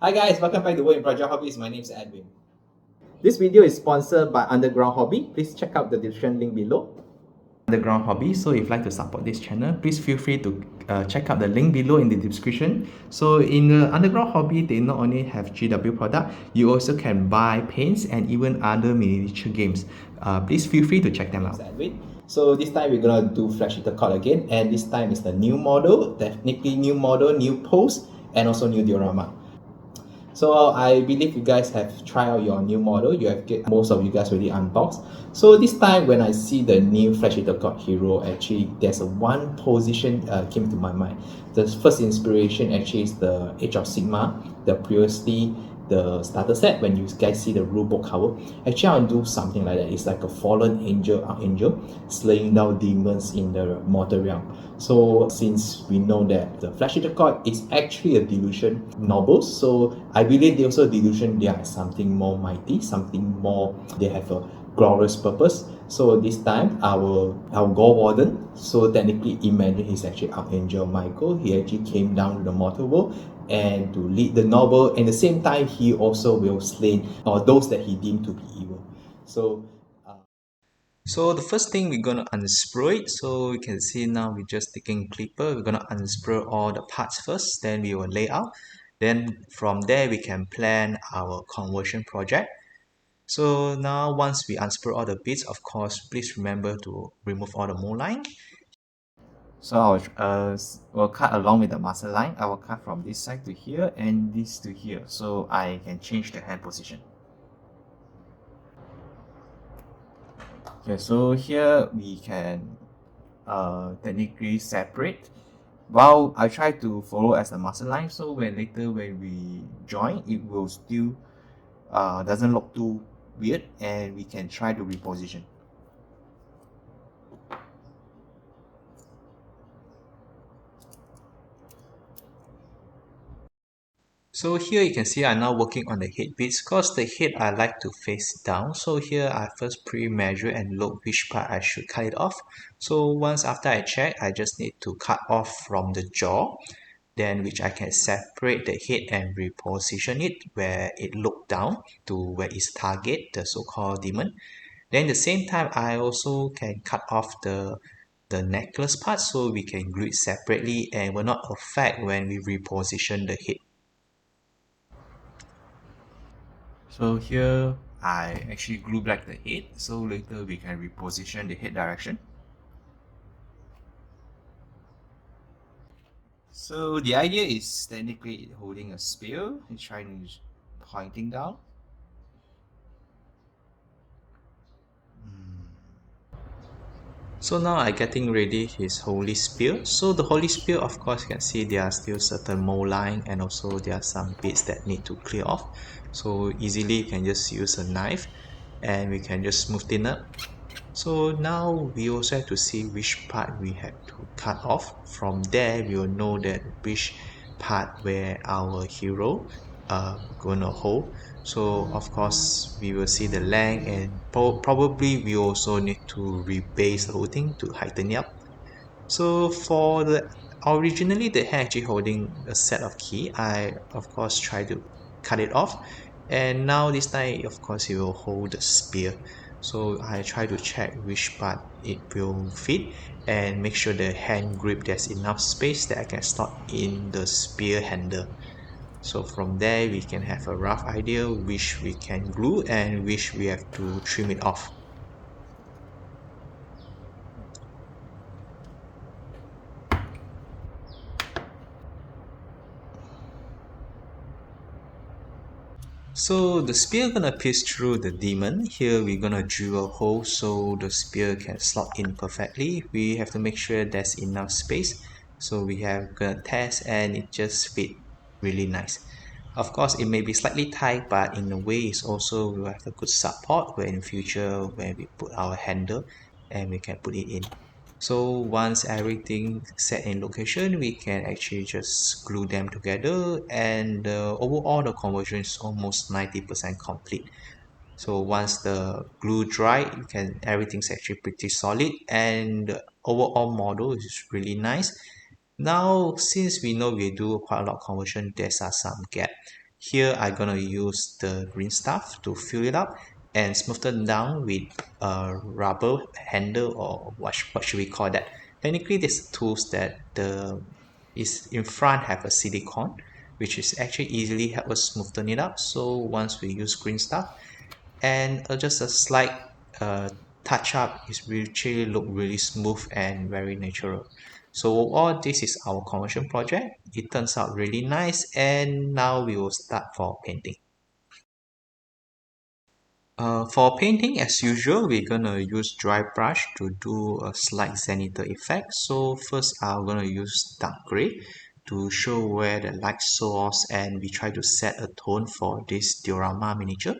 Hi guys, welcome back to Wip Hobbies. My name is Edwin. This video is sponsored by Underground Hobby. Please check out the description link below. Underground Hobby. So if you'd like to support this channel, please feel free to check out the link below in the description. So in the Underground Hobby, they not only have GW product, you also can buy paints and even other miniature games. Please feel free to check them out. So this time we're gonna do Flash Hitter Card again, and this time is the new model, technically new model, new pose, and also new diorama. So I believe you guys have tried out your new model. You have get most of you guys already unboxed. So this time when I see the new Flash Hitter God Hero, actually there's a one position came to my mind. The first inspiration actually is the Age of Sigma, the previously the starter set. When you guys see the rulebook cover, actually I'll do something like that. It's like a fallen angel, archangel, slaying down demons in the mortal realm. So since we know that the Flash Hitter God is actually a delusion novel, so I believe they also delusion they are something more mighty, something more, they have a glorious purpose. So this time our Gorewarden, so technically imagine he's actually Archangel Michael. He actually came down to the mortal world and to lead the novel, and at the same time he also will slay those that he deemed to be evil. So the first thing we're gonna unsprue it. So you can see now we're just taking clipper. We're gonna unsprue all the parts first, then we will lay out. Then from there we can plan our conversion project. So now once we unsprue all the bits, of course, please remember to remove all the mold line. So we'll cut along with the master line. I will cut from this side to here and this to here, so I can change the hand position. Okay, so here we can technically separate. While I try to follow as a master line, so when we join, it will still doesn't look too weird, and we can try to reposition. So here you can see I'm now working on the head bits, because the head I like to face down. So here I first pre-measure and look which part I should cut it off. So once after I check, I just need to cut off from the jaw, then which I can separate the head and reposition it where it look down to where it's target, the so-called demon. Then at the same time, I also can cut off the necklace part, so we can glue it separately and will not affect when we reposition the head. So here I actually glue back the head, so later we can reposition the head direction. So the idea is technically holding a spear and trying to pointing down. So now I'm getting ready his holy spear. So the holy spear, of course, you can see there are still certain mold line, and also there are some bits that need to clear off. So easily you can just use a knife and we can just smooth it up. So now we also have to see which part we have to cut off. From there we will know that which part where our hero gonna hold. So of course we will see the length, and probably we also need to rebase the whole thing to heighten it up. So for the originally the hand actually holding a set of key, I of course try to cut it off, and now this time of course it will hold the spear. So I try to check which part it will fit and make sure the hand grip there's enough space that I can slot in the spear handle. So from there we can have a rough idea which we can glue and which we have to trim it off. So the spear gonna pierce through the demon. Here we're gonna drill a hole so the spear can slot in perfectly. We have to make sure there's enough space. So we have gonna test and it just fit really nice. Of course it may be slightly tight, but in a way it's also will have a good support where in future when we put our handle and we can put it in. So once everything set in location, we can actually just glue them together, and overall the conversion is almost 90% complete. So once the glue dry, you can everything's actually pretty solid, and the overall model is really nice. Now since we know we do quite a lot of conversion, there's some gap. Here I'm gonna use the green stuff to fill it up and smooth it down with a rubber handle, or what should we call that? Technically, these tools that the is in front have a silicone, which is actually easily help us smoothen it up. So once we use green stuff and just a slight uh, touch up, is really look really smooth and very natural. So all this is our conversion project. It turns out really nice, and now we will start for painting. For painting, as usual, we're gonna use dry brush to do a slight zenithal effect. So first I'm gonna use dark gray to show where the light source, and we try to set a tone for this diorama miniature.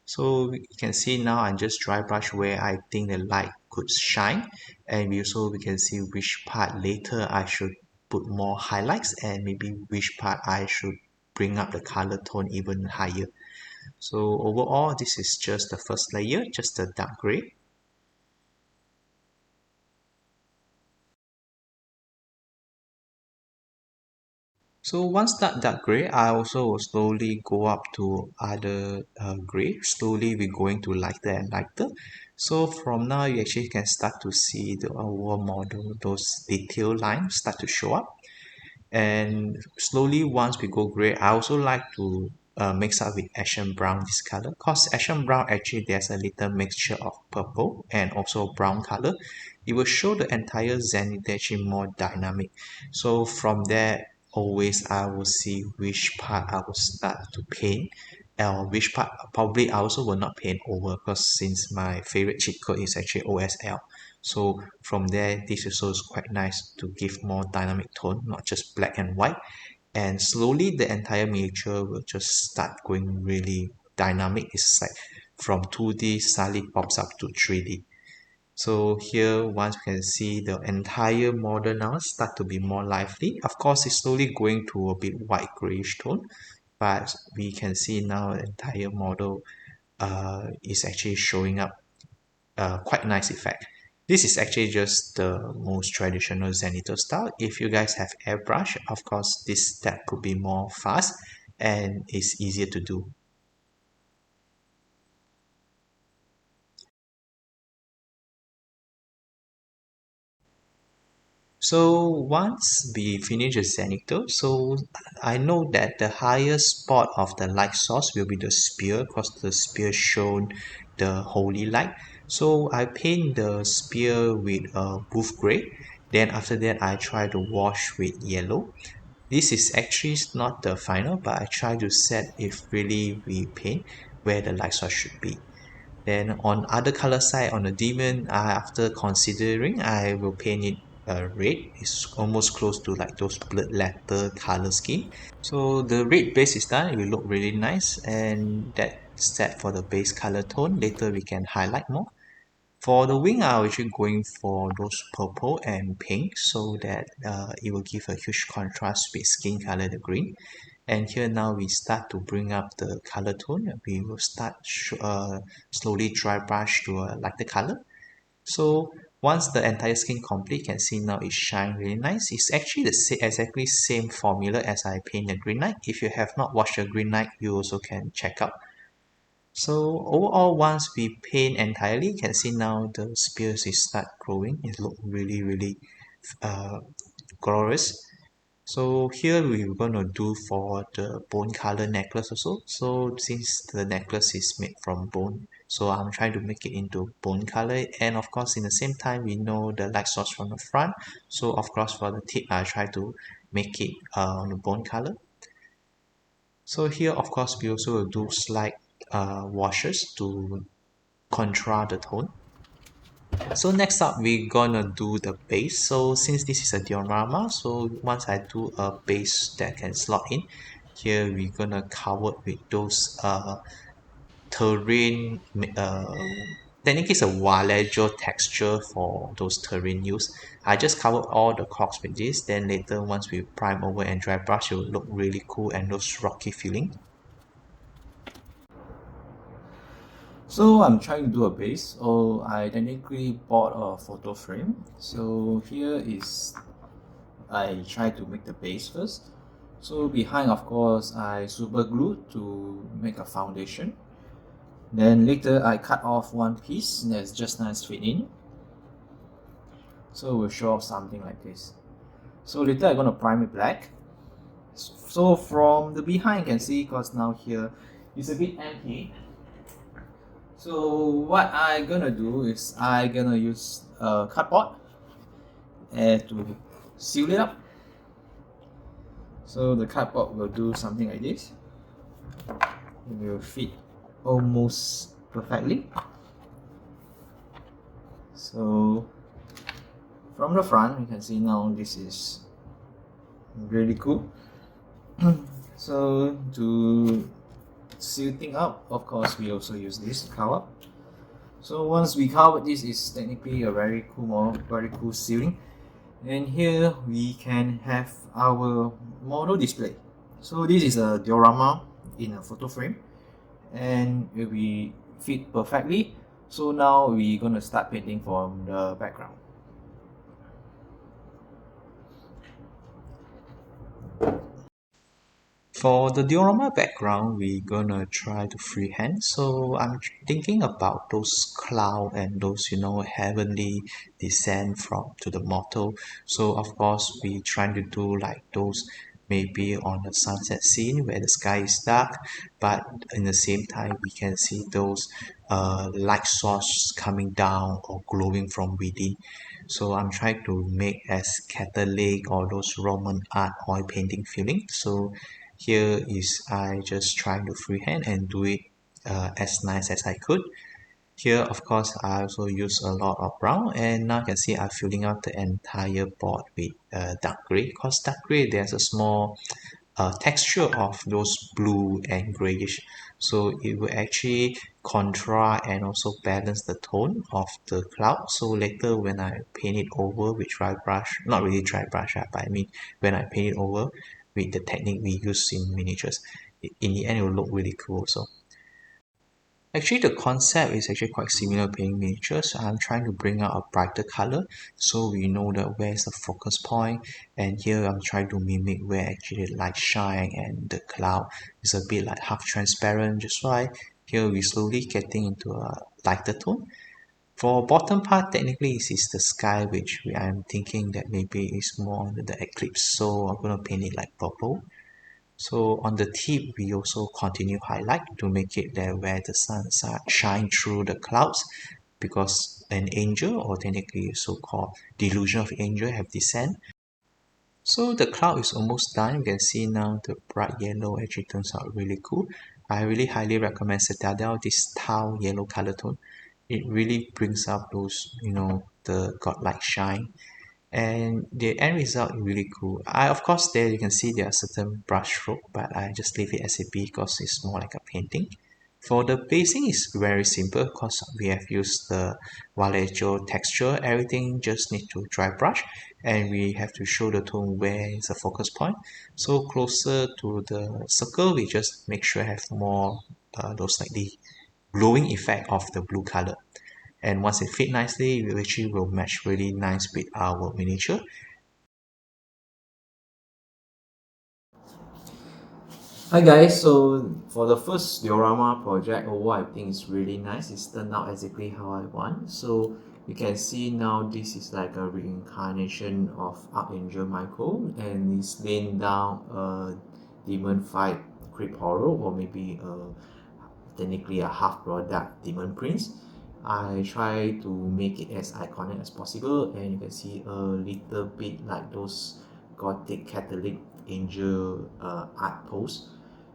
So you can see now I just dry brush where I think the light could shine, and we can see which part later I should put more highlights, and maybe which part I should bring up the color tone even higher. So overall, this is just the first layer, just the dark gray. So once that dark gray, I also will slowly go up to other gray. Slowly we're going to lighter and lighter. So from now you actually can start to see the our model, those detail lines start to show up. And slowly once we go gray, I also like to mix up with ashen brown this color, because ashen brown actually there's a little mixture of purple and also brown color. It will show the entire zenith actually more dynamic. So from there, always I will see which part I will start to paint, or which part probably I also will not paint over, because since my favorite cheat code is actually OSL. So from there, this also is quite nice to give more dynamic tone, not just black and white. And slowly the entire miniature will just start going really dynamic. It's like from 2D suddenly pops up to 3D. So here once we can see the entire model now start to be more lively. Of course, it's slowly going to a bit white grayish tone, but we can see now the entire model is actually showing up quite nice effect. This is actually just the most traditional zenithal style. If you guys have airbrush, of course, this step could be more fast and it's easier to do. So once we finish the zenithal, so I know that the highest spot of the light source will be the spear, because the spear shown the holy light. So I paint the spear with wolf gray. Then after that, I try to wash with yellow. This is actually not the final, but I try to set if really we paint where the light source should be. Then on other color side, on the demon, after considering, I will paint it red. It's almost close to like those blood letter color scheme. So the red base is done. It will look really nice, and that's set for the base color tone. Later we can highlight more. For the wing, I'm actually going for those purple and pink, so that it will give a huge contrast with skin color, the green. And here now we start to bring up the color tone. We will start slowly dry brush to a lighter color. So once the entire skin complete, you can see now it shine really nice. It's actually the exactly same formula as I paint the green knight. If you have not watched the green knight, you also can check out. So overall, once we paint entirely, you can see now the spears is start growing. It look really uh, glorious. So here we're gonna do for the bone color necklace also. So since the necklace is made from bone, so I'm trying to make it into bone color. And of course, in the same time, we know the light source from the front. So of course, for the tip, I try to make it on the bone color. So here, of course, we also will do slight washes to control the tone. So next up, we're gonna do the base. So since this is a diorama, so once I do a base that can slot in, here we're gonna cover with those terrain, technically it's a Vallejo texture for those terrain use. I just covered all the corks with this, then later once we prime over and dry brush, it will look really cool and those rocky feeling. So I'm trying to do a base. So I technically bought a photo frame. So here is I try to make the base first. So behind, of course, I super glued to make a foundation. Then later I cut off one piece that's just nice fit in. So we'll show off something like this. So later I'm going to prime it black. So from the behind you can see, because now here it's a bit empty. So what I'm gonna do is I'm gonna use a cardboard to seal it up. So the cardboard will do something like this. It will fit almost perfectly. So from the front you can see now this is really cool. So to seal thing up, of course we also use this to cover. So once we cover, this is technically a very cool model, very cool sealing. And here we can have our model display. So this is a diorama in a photo frame, and it will fit perfectly. So now we're gonna start painting from the background. For the diorama background, we're gonna try to freehand. So I'm thinking about those cloud and those, heavenly descent from to the mortal. So of course we trying to do like those maybe on the sunset scene where the sky is dark, but in the same time we can see those light source coming down or glowing from within. So I'm trying to make as Catholic or those Roman art oil painting feeling. So here is I just trying to freehand and do it as nice as I could. Here of course I also use a lot of brown, and now you can see I'm filling out the entire board with dark gray. Because dark gray there's a small texture of those blue and grayish, so it will actually contrast and also balance the tone of the cloud. So later when I paint it over with dry brush, not really dry brush but I mean when I paint it over with the technique we use in miniatures, in the end it will look really cool also. Actually, the concept is actually quite similar painting miniatures. I'm trying to bring out a brighter color so we know that where is the focus point. And here I'm trying to mimic where actually the light shine and the cloud is a bit like half transparent. Just why here we slowly getting into a lighter tone. For bottom part, technically this is the sky, which I'm thinking that maybe is more under the eclipse. So I'm gonna paint it like purple. So on the tip, we also continue highlight to make it there where the sun shine through the clouds, because an angel, or technically so-called delusion of angel, have descent. So the cloud is almost done. You can see now the bright yellow actually turns out really cool. I really highly recommend Citadel, this tau yellow color tone. It really brings out those, the godlike shine, and the end result is really cool. Of course there you can see there are certain brush stroke, but I just leave it as it be because it's more like a painting. For the basing is very simple because we have used the Vallejo texture. Everything just need to dry brush, and we have to show the tone where is the focus point. So closer to the circle, we just make sure have more those slightly glowing effect of the blue color. And once it fit nicely, it actually will match really nice with our miniature. Hi guys, so for the first diorama project, I think it's really nice. It's turned out exactly how I want. So you can see now this is like a reincarnation of Archangel Michael, and he's laying down a demon fight creep horror, or maybe technically a half product demon prince. I try to make it as iconic as possible, and you can see a little bit like those Gothic Catholic angel art pose.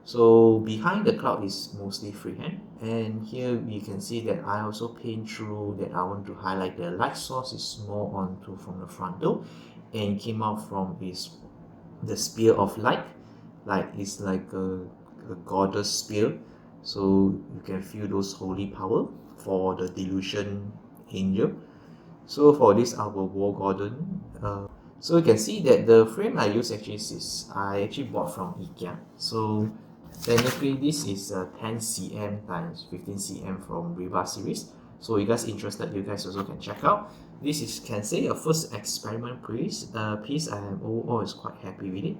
So behind the cloud is mostly freehand, and here we can see that I also paint through that I want to highlight the light source is more onto from the frontal, and came out from is the spear of light, like it's like a goddess spear. So you can feel those holy power for the delusion angel. So for this our war garden, so you can see that the frame I use actually is I actually bought from IKEA. So technically this is a 10 cm times 15 cm from Riva series. So you guys interested, you guys also can check out. This is, can say, a first experiment piece. I am overall is quite happy with it.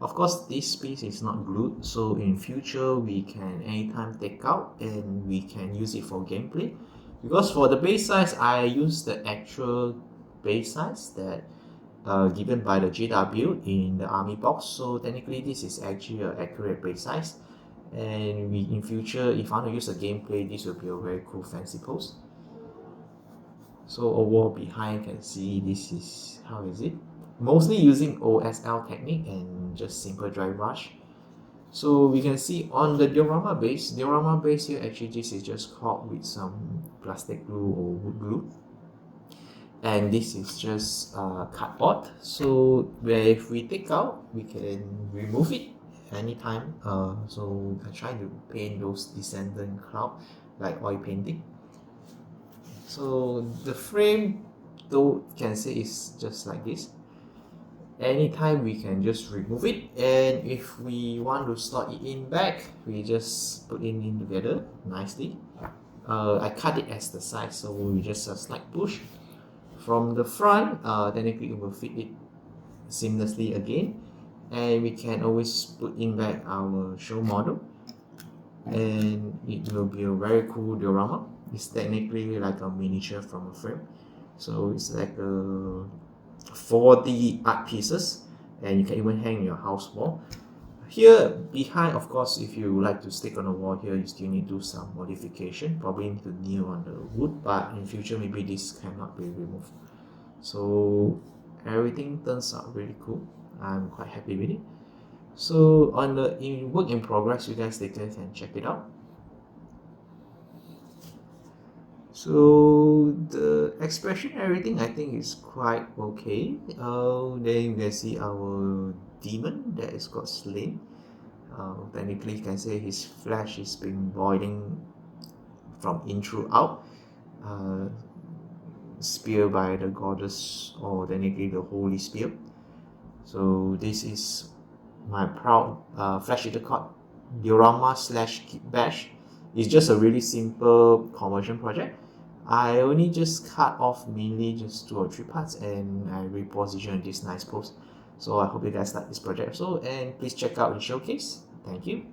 Of course, this piece is not glued, so in future we can anytime take out and we can use it for gameplay. Because for the base size, I use the actual base size that given by the JW in the army box. So technically, this is actually an accurate base size. And we in future, if I want to use a gameplay, this will be a very cool fancy pose. So overall behind, you can see this is how is it. Mostly using OSL technique and just simple dry brush. So we can see on the diorama base here, actually this is just caulked with some plastic glue or wood glue. And this is just cardboard. So if we take out, we can remove it anytime. So I try to paint those descendant cloud like oil painting. So the frame, though, you can say is just like this. Anytime we can just remove it, and if we want to slot it in back, we just put it in together nicely. I cut it as the size, so we just a slight push. From the front, technically it will fit it seamlessly again, and we can always put in back our show model, and it will be a very cool diorama. It's technically like a miniature from a frame, so it's like a 40 art pieces, and you can even hang your house wall. Here behind, of course, if you like to stick on the wall here, you still need to do some modification, probably need to nail on the wood, but in future maybe this cannot be removed. So everything turns out really cool. I'm quite happy with it. So on the work in progress, you guys later can check it out. So the expression, everything I think is quite okay. Then you can see our demon that is got slain. Technically you can say his flesh is been boiling from in through out. Spear by the goddess, or technically the holy spear. So this is my proud flash eater card diorama / Kit Bash. It's just a really simple conversion project. I only just cut off mainly just 2 or 3 parts, and I repositioned this nice pose. So I hope you guys like this project also, and please check out the showcase. Thank you.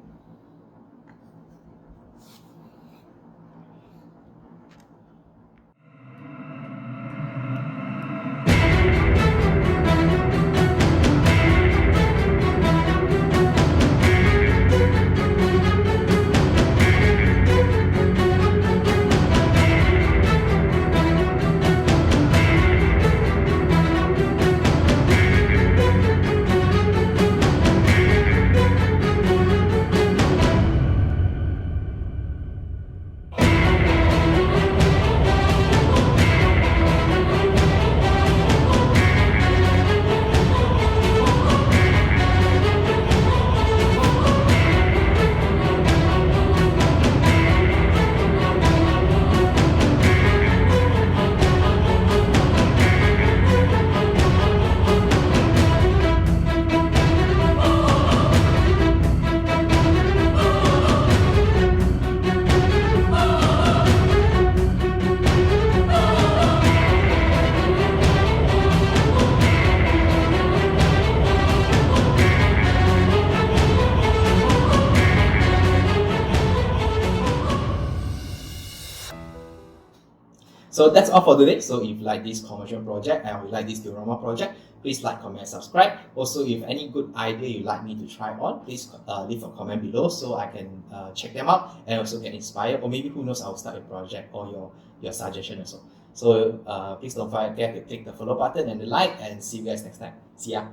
So that's all for today. So if you like this conversion project and you like this diorama project, please like, comment, subscribe. Also, if any good idea you'd like me to try on, please leave a comment below so I can check them out and also get inspired. Or maybe who knows, I'll start a project or your suggestion also. So please don't forget to click the follow button and the like, and see you guys next time. See ya.